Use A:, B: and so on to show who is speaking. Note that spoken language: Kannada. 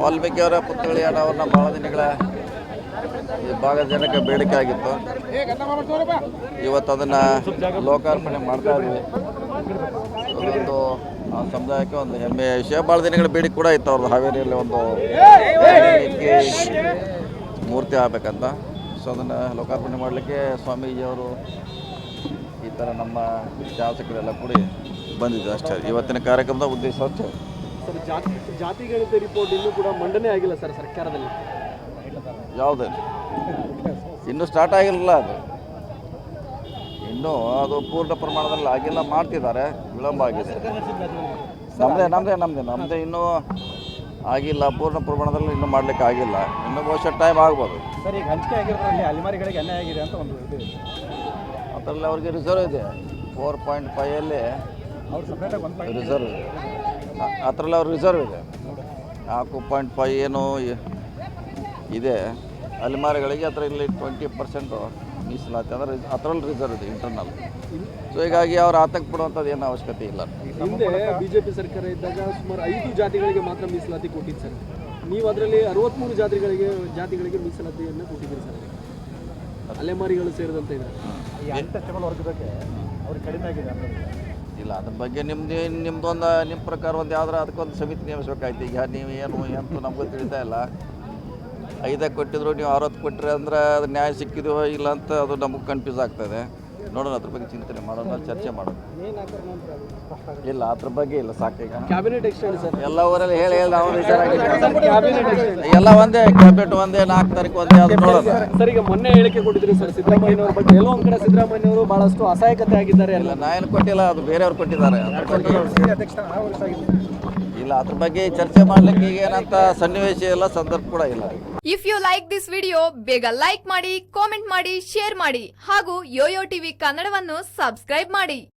A: ವಾಲ್ಮೀಕಿ ಅವರ ಪುತ್ಥಳಿ ಅನಾವರಣ ಭಾಳ ದಿನಗಳ ಈ ಭಾಗದ ಜನಕ್ಕೆ ಬೇಡಿಕೆ ಆಗಿತ್ತು. ಇವತ್ತು ಅದನ್ನು ಲೋಕಾರ್ಪಣೆ ಮಾಡ್ತಾ ಇದ್ದೀವಿ. ಅದೊಂದು ಆ ಸಮುದಾಯಕ್ಕೆ ಒಂದು ಹೆಮ್ಮೆಯ ವಿಷಯ. ಭಾಳ ದಿನಗಳ ಬೇಡಿಕೆ ಕೂಡ ಇತ್ತು ಅವ್ರದ್ದು, ಹಾವೇರಿಯಲ್ಲಿ ಒಂದು ಮೂರ್ತಿ ಆಗಬೇಕಂತ. ಸೊ ಅದನ್ನು ಲೋಕಾರ್ಪಣೆ ಮಾಡಲಿಕ್ಕೆ ಸ್ವಾಮೀಜಿಯವರು ಈ ಥರ ನಮ್ಮ ಶಾಸಕರೆಲ್ಲ ಕೂಡಿ ಬಂದಿದ್ದು ಅಷ್ಟೇ. ಇವತ್ತಿನ ಕಾರ್ಯಕ್ರಮದ ಉದ್ದೇಶ ಅಷ್ಟೇ.
B: ಸರ್, ಜಾತಿಗಣಿತ ರಿಪೋರ್ಟ್ ಇನ್ನೂ ಕೂಡ ಮಂಡನೆ ಆಗಿಲ್ಲ ಸರ್ ಸರ್ಕಾರದಲ್ಲಿ.
A: ಯಾವುದೇ ಇನ್ನೂ ಸ್ಟಾರ್ಟ್ ಆಗಿರಲಿಲ್ಲ, ಅದು ಇನ್ನೂ ಅದು ಪೂರ್ಣ ಪ್ರಮಾಣದಲ್ಲಿ ಆಗಿಲ್ಲ, ಮಾಡ್ತಿದ್ದಾರೆ, ವಿಳಂಬ ಆಗಿದೆ. ನಮ್ಮದೇ ಇನ್ನೂ ಆಗಿಲ್ಲ, ಪೂರ್ಣ ಪ್ರಮಾಣದಲ್ಲಿ ಇನ್ನೂ ಮಾಡಲಿಕ್ಕೆ ಆಗಿಲ್ಲ. ಇನ್ನೂ ಬಹುಶಃ ಟೈಮ್ ಆಗ್ಬೋದು.
B: ಸರ್, ಈಗ ಹಂಚಿಕೆ ಆಗಿರೋದ್ರಲ್ಲಿ ಅಲೆಮಾರಿಗಳಿಗೆ ಅನ್ಯಾಯ ಆಗಿದೆ ಅಂತ ಒಂದು ಇದು
A: ಅದರಲ್ಲಿ ಅವ್ರಿಗೆ ರಿಸರ್ವ್ ಇದೆ. 4.5
B: ಅವ್ರು ಸಪ್ರೇಟಾಗಿ
A: ರಿಸರ್ವ್ ಇದೆ. ಅದರಲ್ಲಿ ಅವ್ರ ರಿಸರ್ವ್ ಇದೆ. 4.5 ಏನು ಇದೆ ಅಲೆಮಾರಿಗಳಿಗೆ. ಅದರಲ್ಲಿ 20% ಮೀಸಲಾತಿ ಅಂದರೆ ಅದರಲ್ಲಿ ರಿಸರ್ವ್ ಇದೆ ಇಂಟರ್ನಲ್. ಸೊ ಹೀಗಾಗಿ ಅವ್ರು ಆತಂಕ ಪಡುವಂಥದ್ದು ಏನು ಅವಶ್ಯಕತೆ ಇಲ್ಲ.
B: ಹಿಂದೆ ಬಿಜೆಪಿ ಸರ್ಕಾರ ಇದ್ದಾಗ ಸುಮಾರು 5 ಜಾತಿಗಳಿಗೆ ಮಾತ್ರ ಮೀಸಲಾತಿ ಕೊಟ್ಟಿದ್ದು ಸರ್. ನೀವು ಅದರಲ್ಲಿ 63 ಜಾತಿಗಳಿಗೆ ಮೀಸಲಾತಿಯನ್ನು ಕೊಟ್ಟಿದ್ದೀರಿ ಸರ್. ಅಲೆಮಾರಿಗಳು ಸೇರಿದಂತೆ ಇದೆ. ವರ್ಗಕ್ಕೆ ಅವ್ರಿಗೆ ಕಡಿಮೆ ಆಗಿದೆ
A: ಇಲ್ಲ, ಅದ್ರ ಬಗ್ಗೆ ನಿಮ್ಮದೊಂದು ನಿಮ್ಮ ಪ್ರಕಾರ ಒಂದು ಯಾವ್ದಾರ ಅದಕ್ಕೊಂದು ಸಮಿತಿ ನೇಮಿಸ್ಬೇಕಾಯ್ತು. ಈಗ ನೀವು ಏನು ಅಂತ ನಮಗೂ ತಿಳಿತಾ ಇಲ್ಲ. 5 ಕೊಟ್ಟಿದ್ರು, ನೀವು 60 ಕೊಟ್ಟರೆ ಅಂದರೆ ಅದು ನ್ಯಾಯ ಸಿಕ್ಕಿದೋ ಇಲ್ಲ ಅಂತ ಅದು ನಮಗೆ ಕನ್ಫ್ಯೂಸ್ ಆಗ್ತದೆ. ನೋಡೋಣ, ಅದ್ರ ಬಗ್ಗೆ ಚಿಂತನೆ ಮಾಡೋಣ, ಚರ್ಚೆ ಮಾಡೋಣ. ಇಲ್ಲ, ಅದ್ರ ಬಗ್ಗೆ ಇಲ್ಲ, ಸಾಕೀಗ
B: ಕ್ಯಾಬಿನೆಟ್ ಎಕ್ಸ್ಟೆಂಡ್ ಸರ್
A: ಎಲ್ಲ ಊರಲ್ಲಿ ಹೇಳಿ ನಾವು ವಿಚಾರ ಎಲ್ಲ ಒಂದೇ ಕ್ಯಾಬಿನೆಟ್ ಒಂದೇ 4 ತಾರೀಕು ಒಂದೇ ಅದು ನೋಡೋಣ.
B: ಸರ್, ಈಗ ಮೊನ್ನೆ ಹೇಳಿಕೆ ಕೊಟ್ಟಿದ್ರು ಸರ್ ಸಿದ್ದರಾಮಯ್ಯನವ್ರ ಬಗ್ಗೆ. ಎಲ್ಲೋ ಒಂದು ಕಡೆ ಸಿದ್ದರಾಮಯ್ಯನವರು ಬಹಳಷ್ಟು ಅಸಹಾಯಕತೆ ಆಗಿದ್ದಾರೆ.
A: ಇಲ್ಲ, ನಾ ಏನು ಕೊಟ್ಟಿಲ್ಲ, ಅದು ಬೇರೆಯವ್ರು ಕೊಟ್ಟಿದ್ದಾರೆ. ಇಲ್ಲ, ಅದ್ರ ಬಗ್ಗೆ ಚರ್ಚೆ ಮಾಡ್ಲಿಕ್ಕೆ ಈಗ ಏನಂತ ಸನ್ನಿವೇಶ ಇಲ್ಲ, ಸಂದರ್ಭ ಕೂಡ ಇಲ್ಲ.
C: If you like this video, ಬೇಗ ಲೈಕ್ ಮಾಡಿ, ಕಾಮೆಂಟ್ ಮಾಡಿ, ಶೇರ್ ಮಾಡಿ ಹಾಗೂ ಯೋಯೋ ಟಿವಿ ಕನ್ನಡವನ್ನು ಸಬ್ಸ್ಕ್ರೈಬ್ ಮಾಡಿ.